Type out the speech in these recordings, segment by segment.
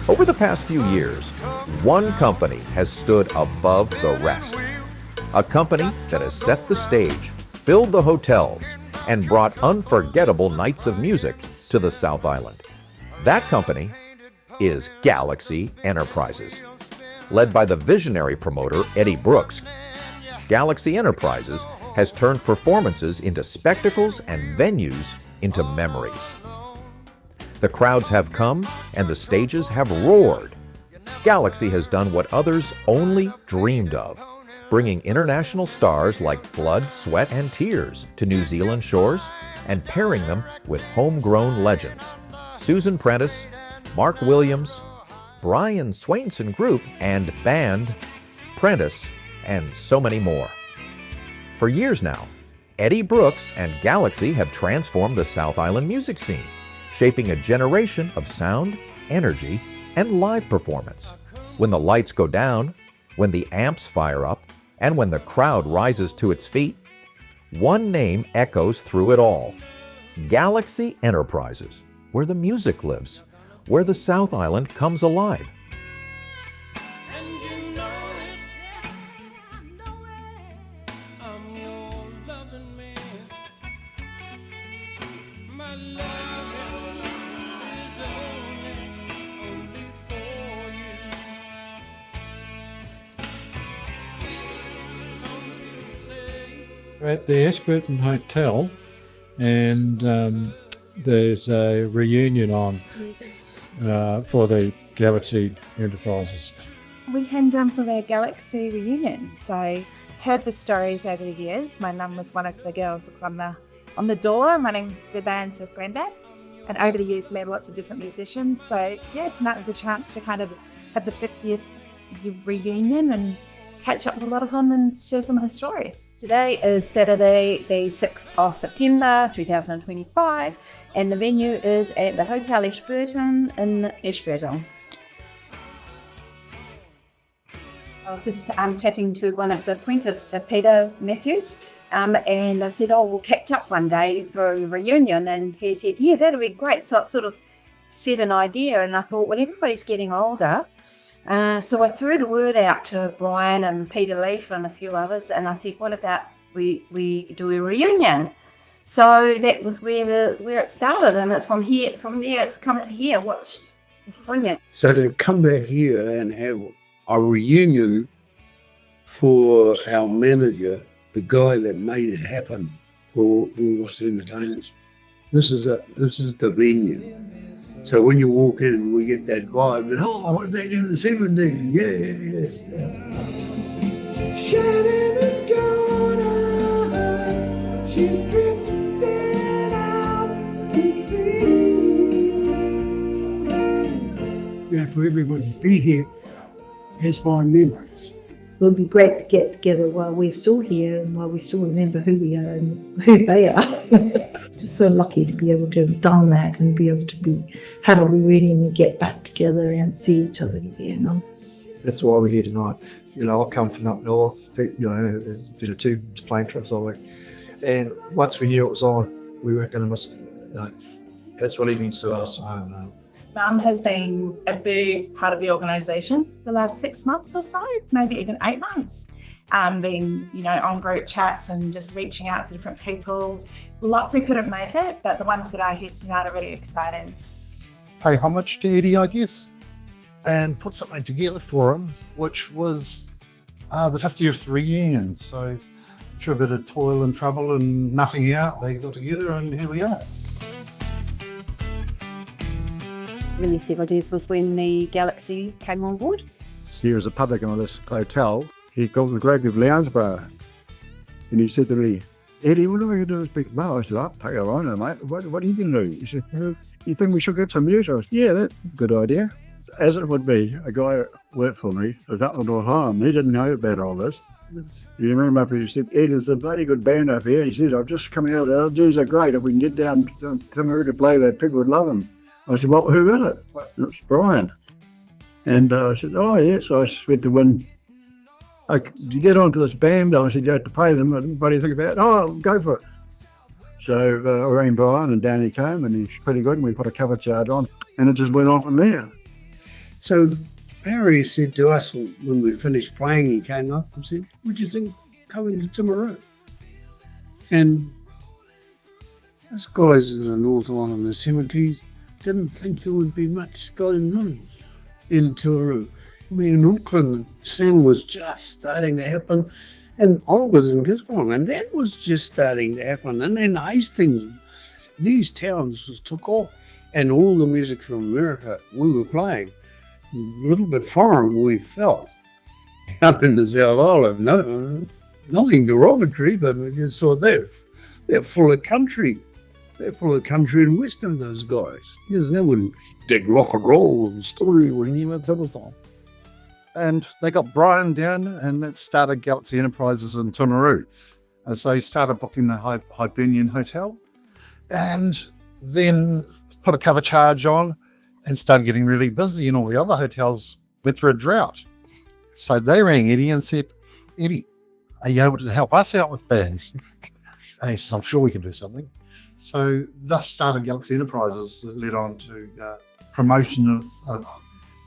Over the past few years, one company has stood above the rest. A company that has set the stage, filled the hotels, and brought unforgettable nights of music to the South Island. That company is Galaxy Enterprises. Led by the visionary promoter Eddie Brooks, Galaxy Enterprises has turned performances into spectacles and venues into memories. The crowds have come and the stages have roared. Galaxy has done what others only dreamed of, bringing international stars like Blood, Sweat and Tears to New Zealand shores and pairing them with homegrown legends. Susan Prentice, Mark Williams, Brian Swainson Group and band Prentice, and so many more. For years now, Eddie Brooks and Galaxy have transformed the South Island music scene, shaping a generation of sound, energy, and live performance. When the lights go down, when the amps fire up, and when the crowd rises to its feet, one name echoes through it all: Galaxy Enterprises, where the music lives, where the South Island comes alive. We're at the Ashburton Hotel, and there's a reunion on for the Galaxy Enterprises. We came down for their Galaxy reunion, so heard the stories over the years. My mum was one of the girls that was on the door running the band with Granddad, and over the years met lots of different musicians. So yeah, tonight was a chance to kind of have the 50th reunion and catch up with a lot of them and share some of the stories. Today is Saturday, the 6th of September 2025, and the venue is at the Hotel Ashburton in Ashburton. I was just chatting to one of the apprentices, to Peter Matthews, and I said, we'll catch up one day for a reunion, and he said, yeah, that'd be great. So it sort of set an idea, and I thought, well, everybody's getting older. So I threw the word out to Brian and Peter Leaf and a few others, and I said, what about we do a reunion? So that was where it started, and it's from there it's come to here, which is brilliant. So to come back here and have a reunion for our manager, the guy that made it happen for all us entertainers, this is the venue. So when you walk in, we get that vibe, and what they do in the 70s, yeah. Shannon is gone, she's drifting out to sea. Yeah, for everyone to be here has fond memories. It would be great to get together while we're still here and while we still remember who we are and who they are. Just so lucky to be able to have done that and be able to have a reunion and get back together and see each other again. That's why we're here tonight. I come from up north, did a 2 plane trips all week. And once we knew it was on, we weren't going to miss it. That's what it means to us. Mum has been a big part of the organisation the last 6 months or so, maybe even 8 months. Been, on group chats and just reaching out to different people. Lots who couldn't make it, but the ones that are here tonight are really excited. Pay homage to Eddie, I guess, and put something together for him, which was the 50th reunion. So through a bit of toil and trouble and nutting out, they got together and here we are. Really 70s was when the Galaxy came on board. He was a publican of this hotel. He called the Greg of Lounsborough, and he said to me, Eddie, what are we going to do with Big Bow? I said, I'll take it on, mate. What are you going to do? He said, you think we should get some music? I said, yeah, that's a good idea. As it would be, a guy who worked for me was up at home. He didn't know about all this. You remember up here, he said, Ed, there's a bloody good band up here. He said, I've just come out. The LGs are great. If we can get down somewhere to play that, people would love them. I said, well, who is it? It's Brian. And I said, oh, yes. I went to win. You get onto this band, I said, you have to pay them. What do you think about it? Oh, go for it. So I rang Brian and down he came, and he's pretty good, and we put a cover charge on, and it just went on from there. So Barry said to us when we finished playing, he came up and said, "What do you think coming to Timaru?" And us guys in the North Island in the 70s didn't think there would be much going on in Timaru. I mean, in Auckland, sin was just starting to happen, and I was in Gisborne, and that was just starting to happen. And then Hastings, these towns just took off, and all the music from America we were playing, a little bit foreign we felt. Up in the South Island, nothing derogatory, but we just thought they're full of country. They're full of country and western, those guys. Because they wouldn't dig rock and roll and story or any of that type of stuff. And they got Brian down, and that started Galaxy Enterprises in Timaru. And so he started booking the Hibernian Hotel, and then put a cover charge on and started getting really busy, and all the other hotels went through a drought. So they rang Eddie and said, "Eddie, are you able to help us out with bands?" And he says, "I'm sure we can do something." So thus started Galaxy Enterprises, that led on to promotion of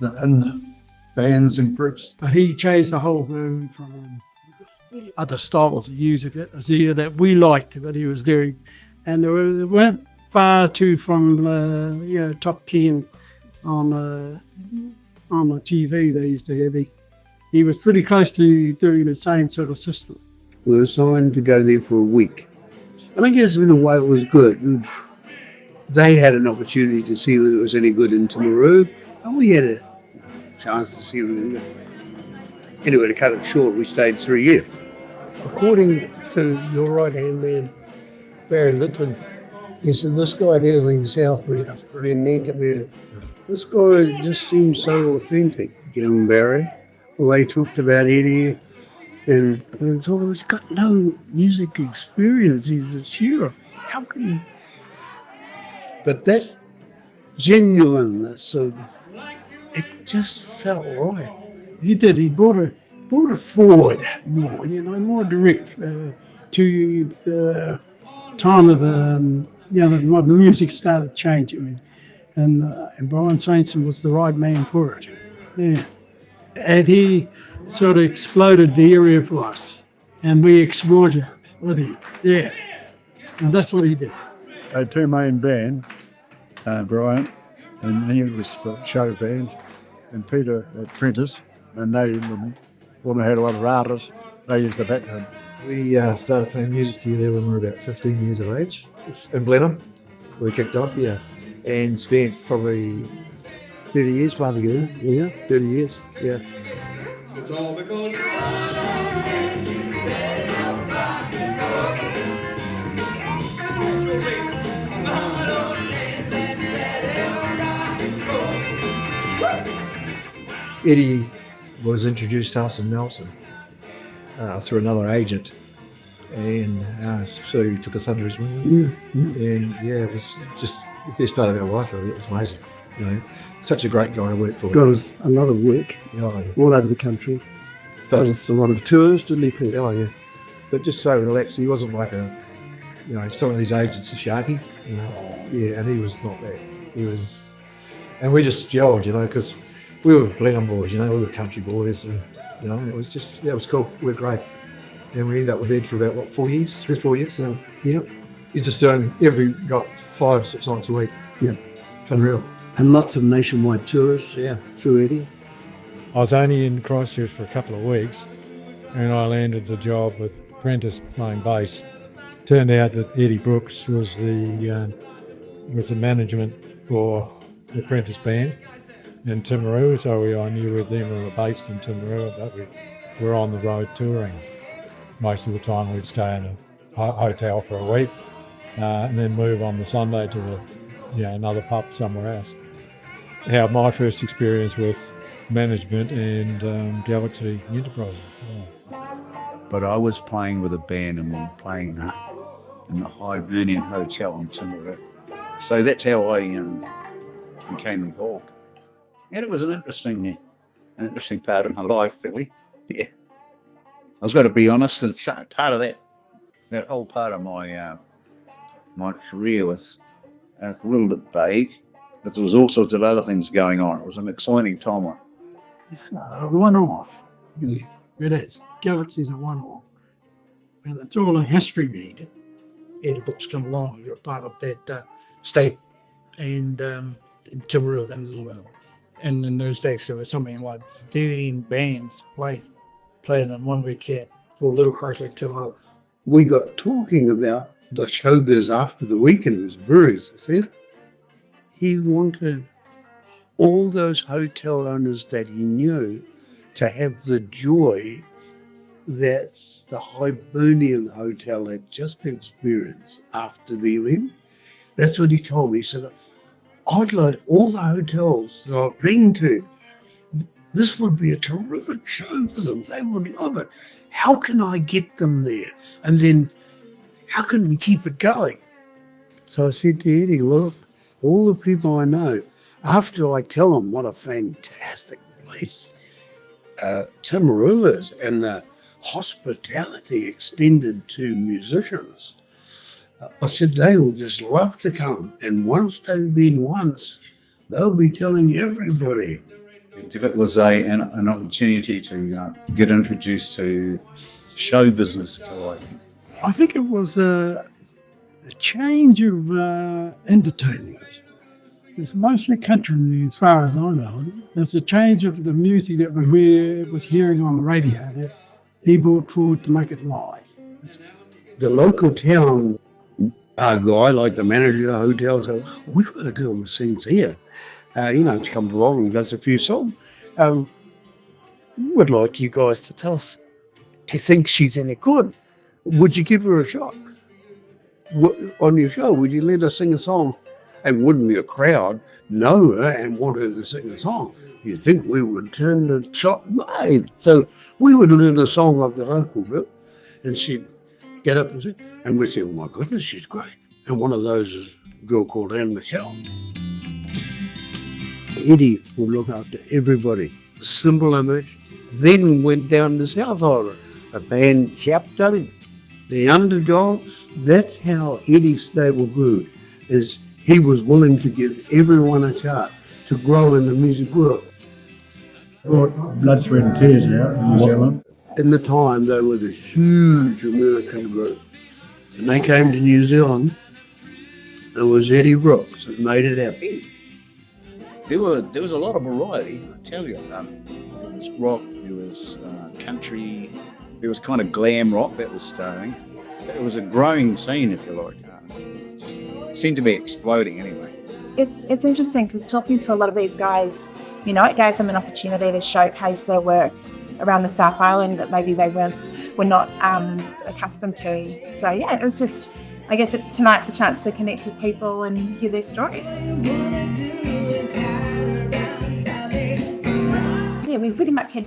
the in bands and groups. But he changed the whole thing from other styles of music that we liked, but he was doing. And they weren't far too from top 10 on the TV they used to have. He was pretty close to doing the same sort of system. We were signed to go there for a week. And I guess in a way it was good. And they had an opportunity to see whether it was any good in Timaru, and we had a chance to see whether it was. Anyway, to cut it short, we stayed 3 years. According to your right-hand man, Barry Litton, he said, "This guy there in Southbury, this guy just seems so authentic, Barry." Well, they talked about Eddie, and it's all, he's got no music experience. He's a shooter. How can he? But that genuineness of it just felt right. He did. He brought it forward more, more direct to the time of the music started changing, and Brian Swainson was the right man for it. Yeah, and he sort of exploded the area for us, and we explored it with him. Yeah, and that's what he did. They had two main bands, Brian, and he was for show band, and Peter Prentice, and they, when they had a lot of artists, they used the back home. We started playing music together when we were about 15 years of age in Blenheim. We kicked off, and spent probably 30 years playing together. Yeah, 30 years, yeah. It's all because Eddie was introduced to us in Nelson through another agent, and so he took us under his wing. And it was just the best night of our life. Really. It was amazing. Such a great guy to work for. Got us a lot of work all over the country. Got us a lot of tours, didn't he, Pete? Oh yeah, but just so relaxed. He wasn't like some of these agents are sharky. And he was not that. He was, and we just gelled, because we were Blenheim boys, we were country boys, and it was just, it was cool. We were great, and we ended up with Ed for about 4 years, 3-4 years. So he's just doing got 5-6 nights a week. Yeah, unreal. And lots of nationwide tours. Yeah, through Eddie. I was only in Christchurch for a couple of weeks, and I landed the job with Prentice playing bass. Turned out that Eddie Brooks was the management for the Prentice band in Timaru, so I knew with them we were based in Timaru, but we were on the road touring. Most of the time we'd stay in a hotel for a week and then move on the Sunday to another pub somewhere else. How my first experience with management and Galaxy Enterprises. But I was playing with a band, and we were playing in the Hibernian Hotel in Timaru. So that's how I became involved. And it was an interesting part of my life, really. Yeah. I was going to be honest, and part of that whole part of my career was a little bit vague. But there was all sorts of other things going on. It was an exciting time. It's a one-off. Yeah, it is. Galaxy's a one-off. And it's all a history need. Any books come along, you're part of that state. And in Timaru as well. And in those days, there was something like 13 bands playing in one weekend for Little Project Timaru. We got talking about the showbiz after the weekend was very successful. He wanted all those hotel owners that he knew to have the joy that the Hibernian Hotel had just experienced after the event. That's what he told me. He said, I'd like all the hotels that I've been to, this would be a terrific show for them. They would love it. How can I get them there? And then how can we keep it going? So I said to Eddie, look, all the people I know, after I tell them what a fantastic place Timaru is and the hospitality extended to musicians, I said they will just love to come. And once they've been once, they'll be telling everybody. If it was an opportunity to get introduced to show business, if you like. I think it was a change of entertainment. It's mostly country as far as I know. It's a change of the music that we was hearing on the radio that he brought forward to make it live. The local town guy, like the manager of the hotel, said, we've got a girl who sings here. She comes along and does a few songs. We'd like you guys to tell us, he thinks she's any good. Would you give her a shot? On your show, would you let her sing a song? And wouldn't the crowd know her and want her to sing a song? You think we would turn the shot made? So we would learn a song of the local girl, and she'd get up and sing. And we'd say, oh my goodness, she's great. And one of those is a girl called Anne Michelle. Eddie would look after everybody. Simple image. Then went down to South Island. A band chapter him. The Underdogs, that's how Eddie's stable grew, is he was willing to give everyone a chance to grow in the music world. Brought Blood, Sweat and Tears out in New Zealand. In the time, they were this huge American group. And they came to New Zealand. It was Eddie Brooks that made it happen. There was a lot of variety, I tell you. There was rock, there was country, there was kind of glam rock that was starting. It was a growing scene, if you like. Just seemed to be exploding anyway. It's interesting because talking to a lot of these guys, it gave them an opportunity to showcase their work around the South Island that maybe they were not accustomed to. So yeah, it was just, I guess tonight's a chance to connect with people and hear their stories. Yeah, we pretty much had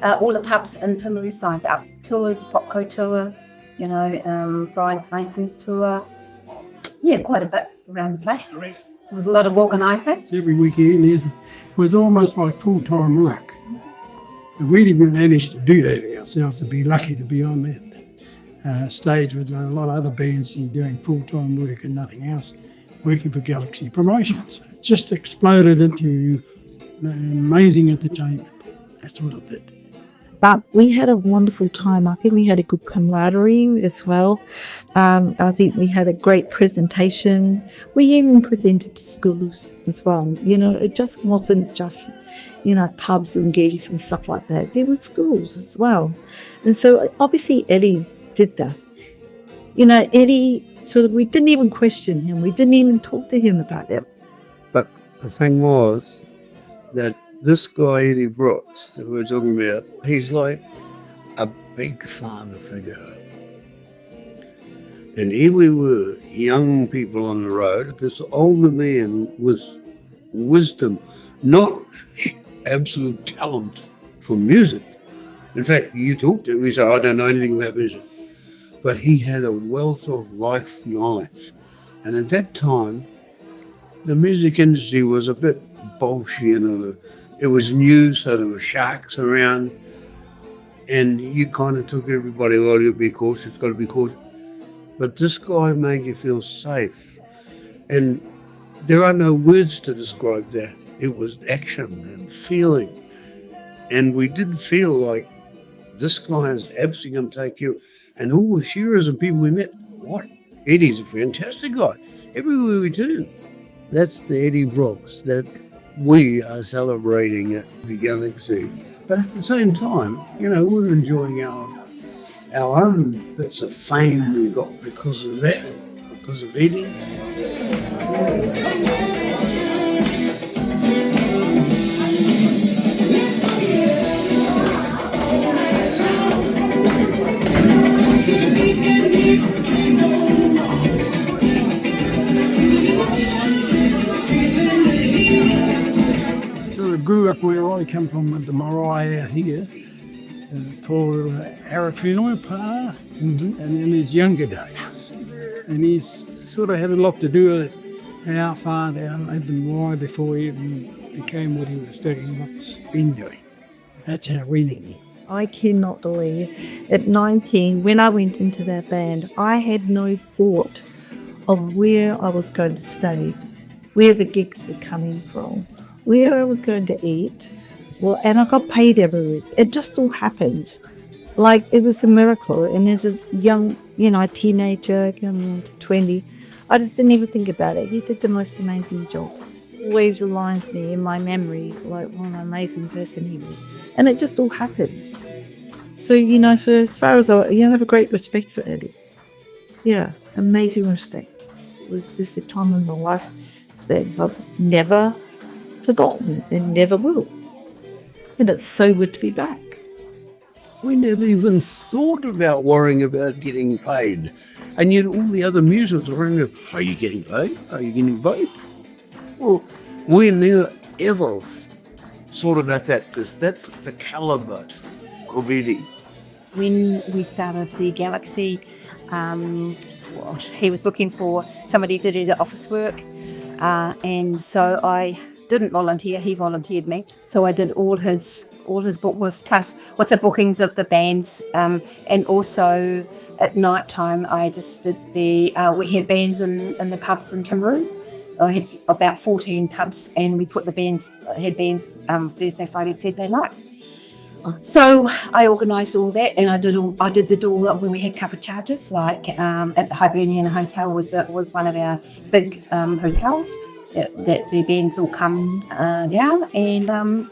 all the pubs in Timaru signed up. Tours, Popco tour, Brian Swainson's tour. Yeah, quite a bit around the place. There was a lot of organising. Every weekend it was almost like full-time work. And we didn't manage to do that ourselves, to be lucky to be on that stage with a lot of other bands doing full-time work and nothing else, working for Galaxy Promotions. It just exploded into amazing entertainment. That's what it did. But we had a wonderful time. I think we had a good camaraderie as well. I think we had a great presentation. We even presented to schools as well. It just wasn't just, pubs and gigs and stuff like that. There were schools as well. And so obviously Eddie did that. Eddie we didn't even question him. We didn't even talk to him about that. But the thing was that this guy, Eddie Brooks, that we're talking about, he's like a big father figure. And here we were, young people on the road, this older man with wisdom, not absolute talent for music. In fact, you talked to him, he said, I don't know anything about music. But he had a wealth of life knowledge. And at that time, the music industry was a bit bolshy, it was new, so there were sharks around, and you kind of took everybody, you'll be cautious, got to be cautious. But this guy made you feel safe. And There are no words to describe that. It was action and feeling. And we did feel like this guy is absolutely going to take care of. And all the shearers and people we met, what? Eddie's a fantastic guy. Everywhere we turn. That's the Eddie Brooks that we are celebrating at the Galaxy. But at the same time, we're enjoying our own bits of fame we got because of that, because of Eddie. Sort of grew up where I come from with the marae out here for Arafino Pa and in his younger days. And he's sort of had a lot to do with how far down had the marae before he even became what he was doing, what's been doing. That's how we knew him. I cannot believe at 19, when I went into that band, I had no thought of where I was going to stay, where the gigs were coming from, where I was going to eat. Well, and I got paid every week. It just all happened. Like it was a miracle. And as a young, a teenager, coming to 20, I just didn't even think about it. He did the most amazing job. Always reminds me in my memory, like what an amazing person he was. And it just all happened. So, for as far as I have a great respect for Eddie. Yeah, amazing respect. It was just a time in my life that I've never forgotten and never will. And it's so good to be back. We never even thought about worrying about getting paid. And yet all the other musicians are around, are you getting paid? Are you getting paid? Well, we're never ever sort of at that, because that's the calibre of Eddie. When we started the Galaxy, he was looking for somebody to do the office work, and so I didn't volunteer. He volunteered me, so I did all his book with plus what's the bookings of the bands, and also at night time I just did we had bands in the pubs in Timaru. I had about 14 pubs, and we put had bands Thursday, Friday, Saturday night. So I organised all that, and I did the door when we had covered charges, like at the Hibernian Hotel was one of our big hotels that the bands all come down, and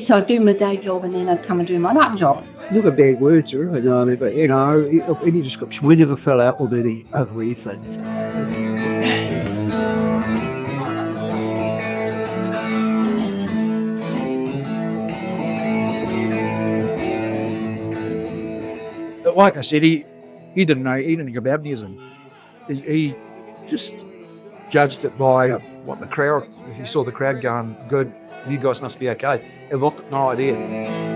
so I'd do my day job, and then I'd come and do my night job. Look at bad words, right? But any description, we never fell out with any over anything. But like I said, he didn't know anything about music. He just judged it by what the crowd. If he saw the crowd going good, you guys must be okay. I've got no idea.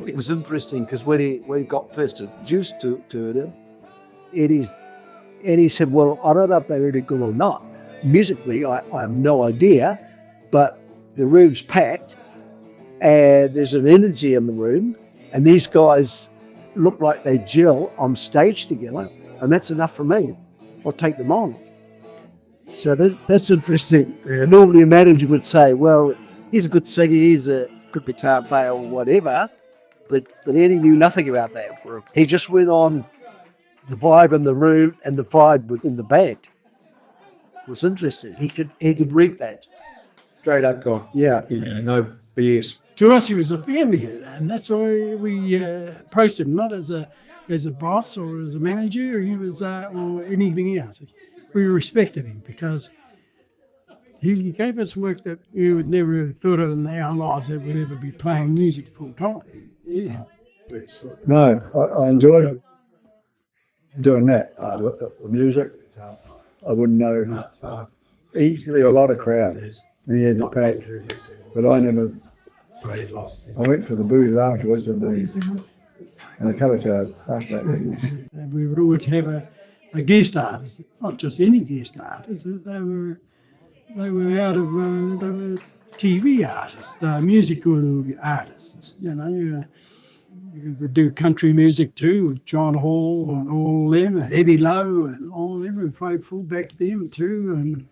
It was interesting because when he got first introduced to it, Eddie said, well, I don't know if they're really good or not. Musically, I have no idea, but the room's packed and there's an energy in the room, and these guys look like they gel on stage together, and that's enough for me. I'll take them on. So that's interesting. Normally a manager would say, well, he's a good singer, he's a good guitar player or whatever, but Eddie knew nothing about that. He just went on the vibe in the room and the vibe within the band. It was interesting. He could read that. Straight up guy. Yeah, no BS. To us, he was a family, and that's why we approached him, not as a boss or as a manager. He was or anything else. We respected him because he gave us work that we would never have thought of in our lives that we'd ever be playing music full time. Yeah. No, I enjoy doing that. The music, I wouldn't know. Easily a lot of crowd. And he had to pay. But I never. I went for the booze afterwards and a cover charge after that. And we would always have a guest artist, not just any guest artist. They were out of they were TV artists, musical artists. You know, you could do country music too with John Hall and all them, Eddie Lowe and all them. We played fullback them too. And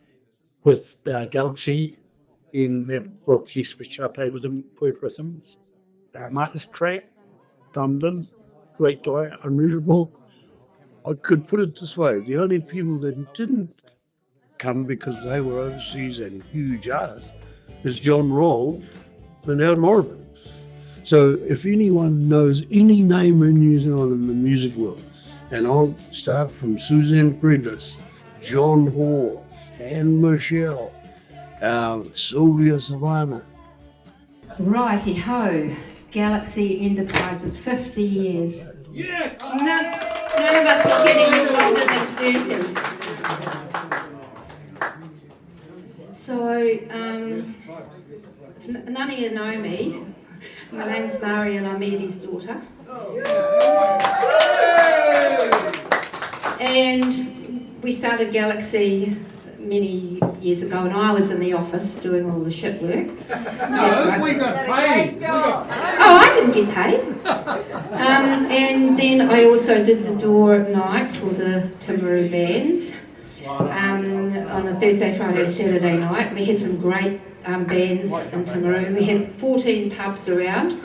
with Galaxy in the Brookies, which I played with them, played with them. Marcus Craig, Dumbden, great guy, unreasonable. I could put it this way, the only people that didn't come because they were overseas and huge artists is John Rawls and Al Morgan. So if anyone knows any name in New Zealand in the music world, and I'll start from Suzanne Prentice, John Hall, Anne Michelle, Sylvia Savannah. Righty ho, Galaxy Enterprises, 50 years. Yeah. None of us are getting older than 30. So, none of you know me. My name's Mari and I'm Eddie's daughter. And we started Galaxy many years ago, and I was in the office doing all the shit work. No, we got paid. Oh, I didn't get paid. And then I also did the door at night for the Timaru bands on a Thursday, Friday, Saturday night. We had some great bands in Timaru. We had 14 pubs around,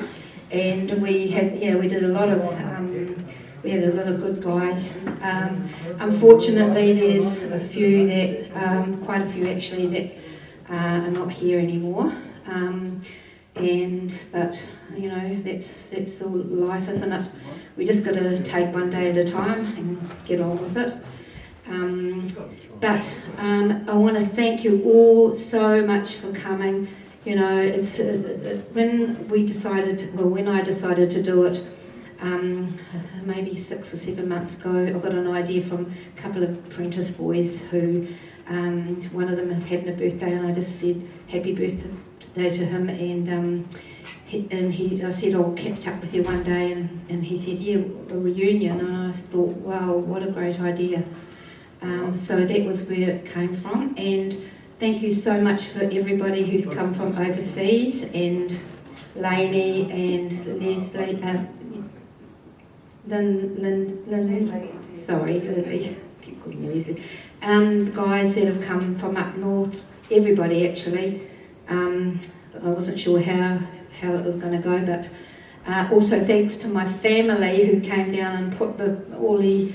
and we did a lot of. We had a lot of good guys. Unfortunately, there's a few that, quite a few actually, that are not here anymore. But you know, that's all life, isn't it? We just got to take one day at a time and get on with it. But I want to thank you all so much for coming. You know, it's when I decided to do it. Maybe 6 or 7 months ago, I got an idea from a couple of apprentice boys who, one of them is having a birthday, and I just said happy birthday to him, I said I'll catch up with you one day, and he said yeah, a reunion, and I thought wow, what a great idea. So that was where it came from, and thank you so much for everybody who's come from overseas, and Lainey and Leslie. Lily, keep calling you Leslie. Guys that have come from up north, everybody actually. I wasn't sure how it was going to go, but also thanks to my family who came down and put all the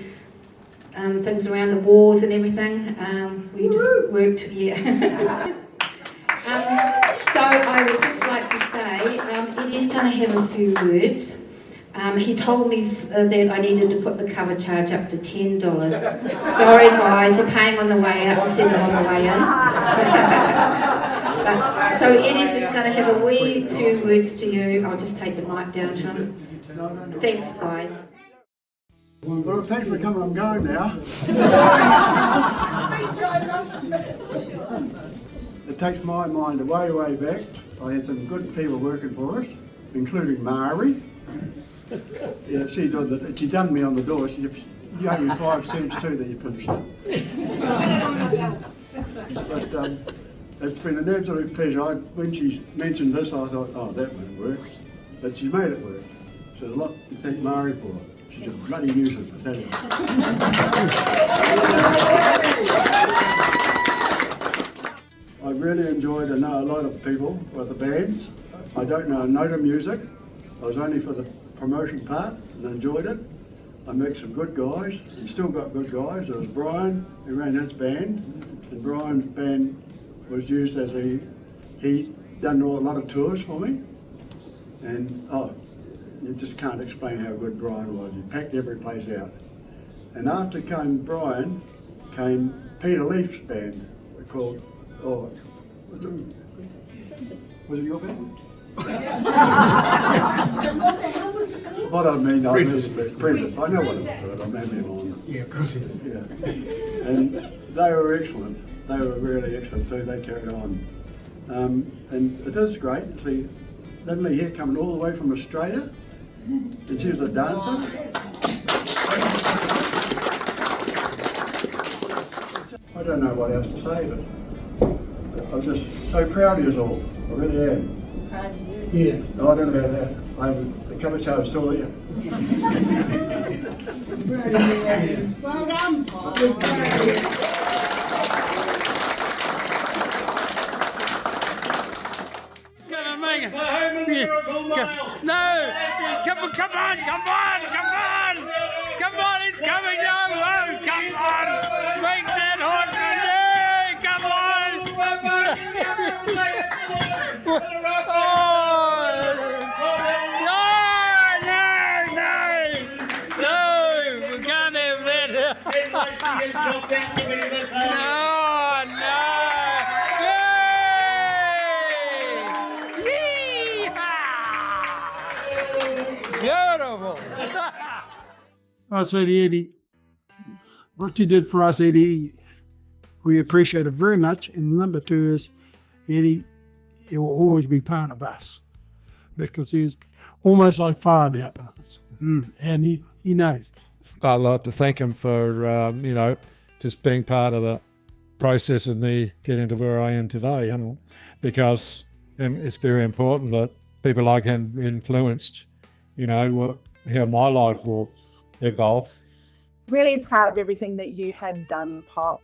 things around the walls and everything. We just worked, yeah. So I would just like to say, Eddie's going to have a few words. He told me that I needed to put the cover charge up to $10. Sorry guys, you're paying on the way out instead of on the way in. So Eddie's just going to have a wee few words to you. I'll just take the mic down to him. Thanks guys. Well, thanks for coming. I'm going now. It takes my mind way back. I had some good people working for us, including Mari. Yeah, she done me on the door. She gave me 5 cents too that you pinched it. But it's been an absolute pleasure. When she mentioned this, I thought, oh, that won't work. But she made it work. So there's a lot to thank Mari for. She's a bloody nuisance, I tell you. I really enjoyed. I know a lot of people with the bands. I don't know a note of music. I was only for the promotion part and enjoyed it. I met some good guys and still got good guys. There was Brian who ran his band, and Brian's band was used as he done a lot of tours for me, and you just can't explain how good Brian was. He packed every place out. And after Brian came Peter Leaf's band called, was it your band? What I mean, I was Prentice. I know what it's doing. I'm having them on. Yeah, of course it is. Yeah. And they were excellent. They were really excellent too. They carried on. And it is great to see Lindley here coming all the way from Australia. And she was a dancer. I don't know what else to say, but I'm just so proud of you all. I really am. Proud of you. Yeah. No, I don't know about that. The cover charge is still there. Well done, Paul. Gonna make it. No, come on, come on, come on, come on, come on, it's coming down the road, come on, make that horse run, come on. No, we can't have that. No. Beautiful. I said, Eddie, what you did for us, Eddie, we appreciate it very much. And number two is, Eddie, he will always be part of us because he's almost like father to us. And he knows. I'd like to thank him for, just being part of the process of me getting to where I am today, because it's very important that people like him influenced, how my life will evolve. Really proud of everything that you have done, Pop.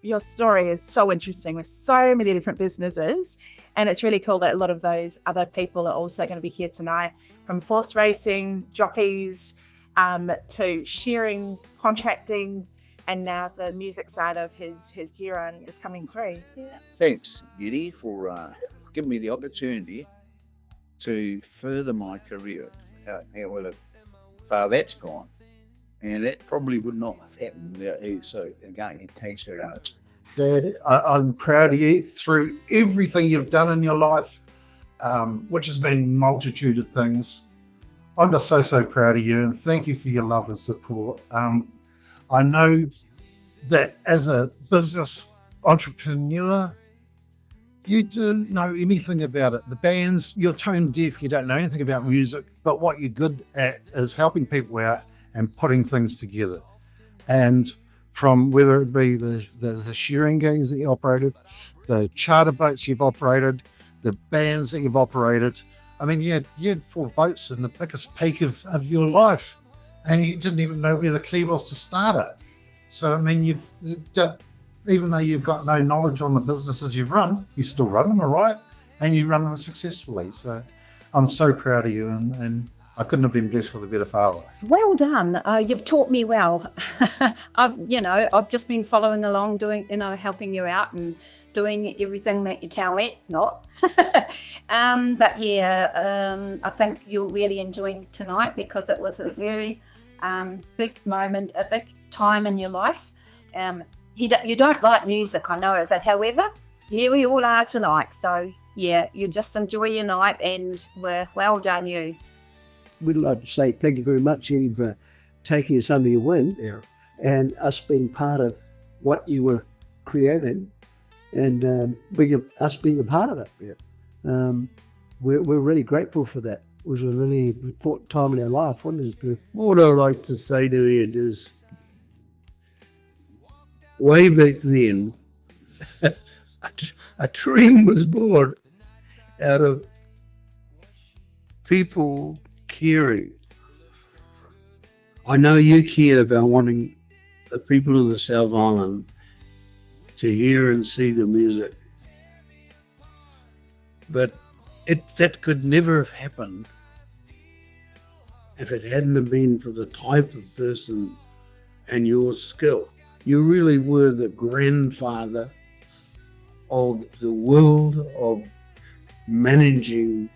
Your story is so interesting with so many different businesses, and it's really cool that a lot of those other people are also going to be here tonight, from horse racing, jockeys, to shearing, contracting, and now the music side of his gear is coming through. Yeah. Thanks, Eddie, for giving me the opportunity to further my career. How far that's gone. And that probably would not have happened without you. So again, thanks very much. Dad, I'm proud of you through everything you've done in your life, which has been a multitude of things. I'm just so proud of you, and thank you for your love and support. I know that as a business entrepreneur, you don't know anything about it. The bands, you're tone deaf, you don't know anything about music, but what you're good at is helping people out and putting things together. And from whether it be the shearing gangs that you operated, the charter boats you've operated, the bands that you've operated. I mean, you had 4 boats in the biggest peak of your life, and you didn't even know where the key was to start it. So, I mean, even though you've got no knowledge on the businesses you've run, you still run them, all right? And you run them successfully. So I'm so proud of you, and I couldn't have been blessed with a better father. Well done. You've taught me well. I've just been following along, doing, helping you out and doing everything that you tell me, not. But yeah, I think you'll really enjoy tonight because it was a very big moment, a big time in your life. You don't like music, I know, but however, here we all are tonight. So yeah, you just enjoy your night, and well done you. We'd like to say thank you very much, Eddie, for taking us under your wing and us being part of what you were creating and us being a part of it. We're really grateful for that. It was a really important time in our life, wasn't it? What I like to say to Ed is, way back then, a dream was born out of people caring. I know you cared about wanting the people of the South Island to hear and see the music, but that could never have happened if it hadn't have been for the type of person and your skill. You really were the grandfather of the world of managing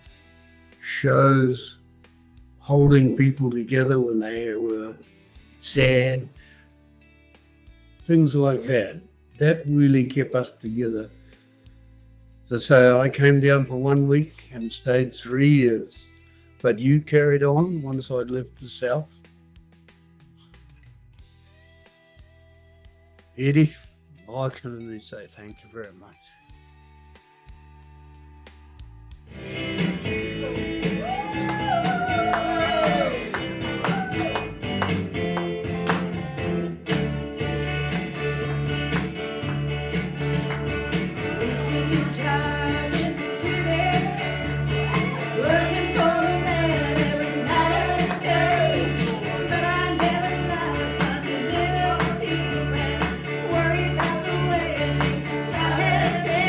shows, holding people together when they were sad, things like that. That really kept us together. So I came down for 1 week and stayed 3 years. But you carried on once I'd left the South. Eddie, I can only say thank you very much. Worry about the way things I have been.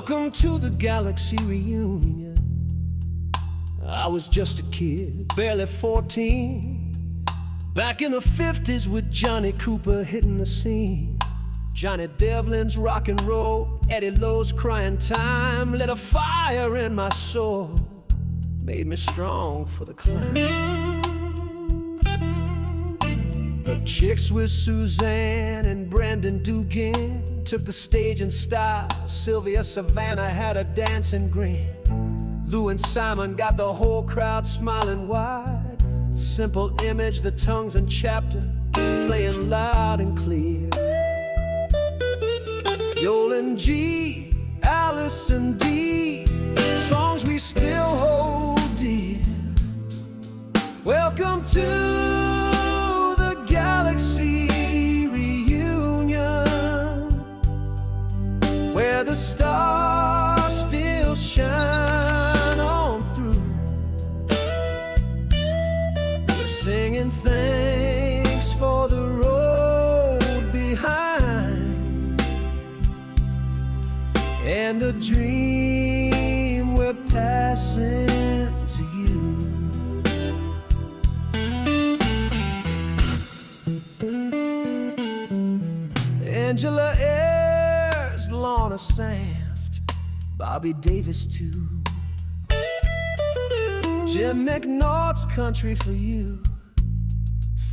Welcome to the Galaxy reunion. I was just a kid, barely 14, back in the 50s with Johnny Cooper hitting the scene. Johnny Devlin's rock and roll, Eddie Lowe's crying time, lit a fire in my soul, made me strong for the climb. The chicks with Suzanne and Brandon Dugan took the stage in style. Sylvia Savannah had a dancing grin. Lou and Simon got the whole crowd smiling wide. Simple Image, the Tongues and Chapter, playing loud and clear. Joel and G, Alice and Dee, songs we still hold dear. Welcome to the Galaxy reunion, where the stars still shine on through. We're singing thanks for the road behind and the dream we're passing to you. Angela Ayres, Lorna Sanft, Bobby Davis too. Jim McNaught's Country for You.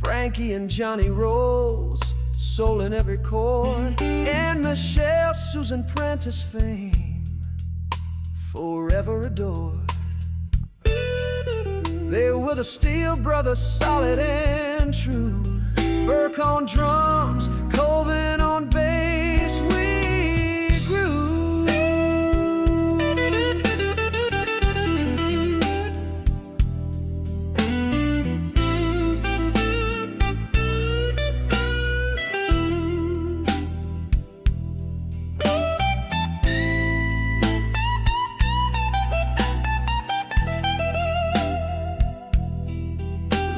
Frankie and Johnny Rolls, soul in every chord. And Michelle, Susan Prentice fame, forever adored. They were the Steel Brothers, solid and true. Burke on drums, Colvin on bass, we grew.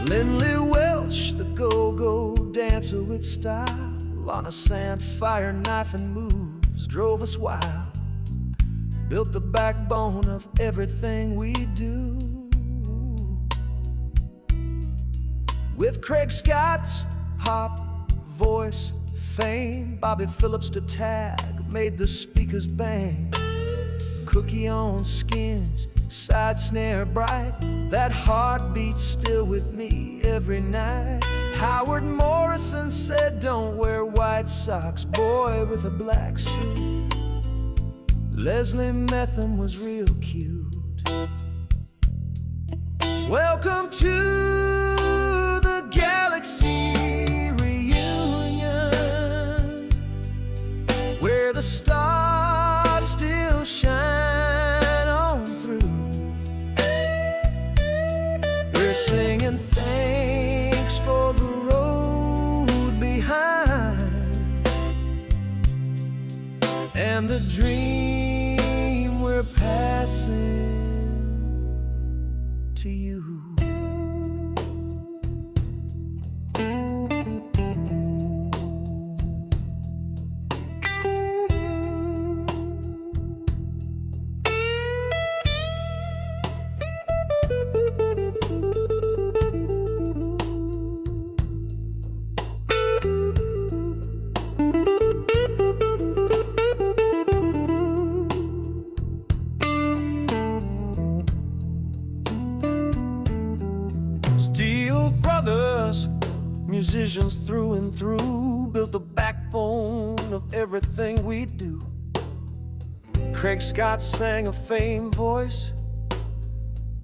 Lindley Welch, the go-go dancer with style. Lana Sand, fire, knife and moves drove us wild. Built the backbone of everything we do. With Craig Scott's pop, voice, fame, Bobby Phillips to tag made the speakers bang. Cookie on skins, side snare bright, that heartbeat still with me every night. Howard Morrison said, don't wear white socks, boy with a black suit. Leslie Metham was real cute. Welcome to the Galaxy reunion, where the stars still shine on through. We're singing thanks for the road behind and the dream we're passing to you. Musicians through and through, built the backbone of everything we do. Craig Scott sang a fame voice.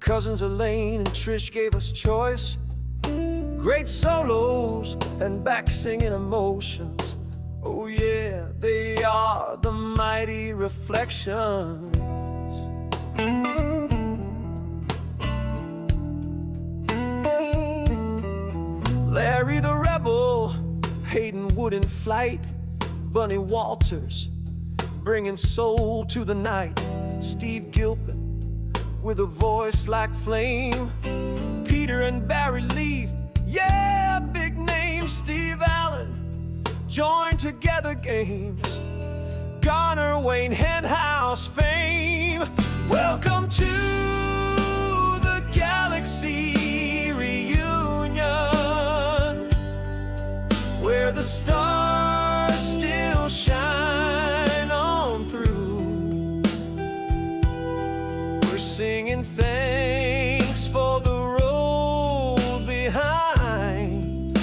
Cousins Elaine and Trish gave us choice. Great solos and back singing emotions. Oh yeah, they are the mighty Reflections. Larry the Rebel, Hayden Wood in flight, Bunny Walters, bringing soul to the night. Steve Gilpin, with a voice like flame. Peter and Barry Leaf, yeah, big name. Steve Allen, join together games. garner Wayne Henhouse fame. Welcome to the Galaxy reunion, where the stars still shine on through. We're singing thanks for the road behind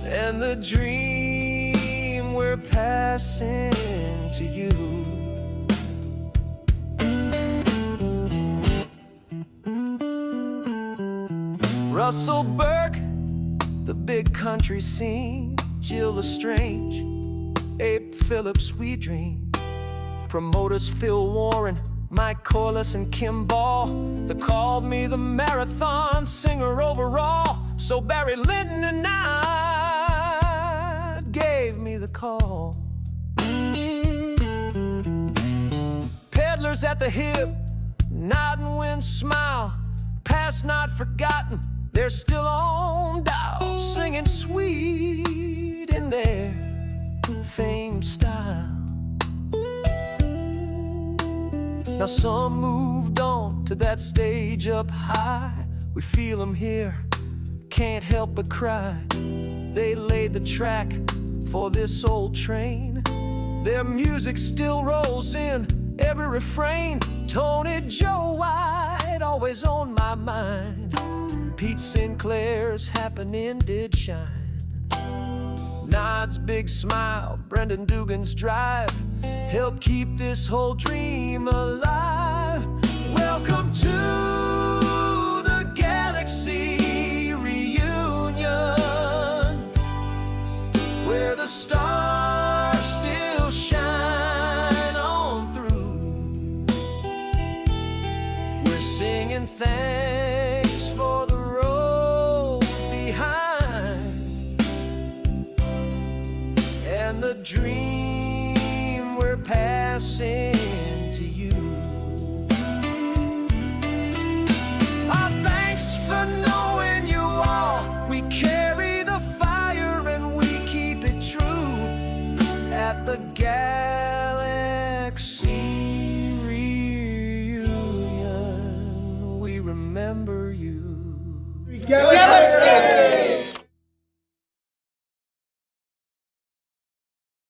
and the dream we're passing to you. Russell Burke, the big country scene, Jill Lestrange, Abe Phillips, We Dream, promoters Phil Warren, Mike Corliss and Kim Ball, they called me the marathon singer overall. So Barry Lyndon and I gave me the call. Peddlers at the hip, nod and win, smile, past not forgotten, they're still on dial, singing sweet in their famed style. Now some moved on to that stage up high. We feel them here, can't help but cry. They laid the track for this old train. Their music still rolls in every refrain. Tony Joe White, always on my mind. Pete Sinclair's happening did shine. Nod's big smile, Brendan Dugan's drive, help keep this whole dream alive. Welcome to the Galaxy reunion, where the stars still shine on through. We're singing thanks for the road behind and the dream we're passing to you.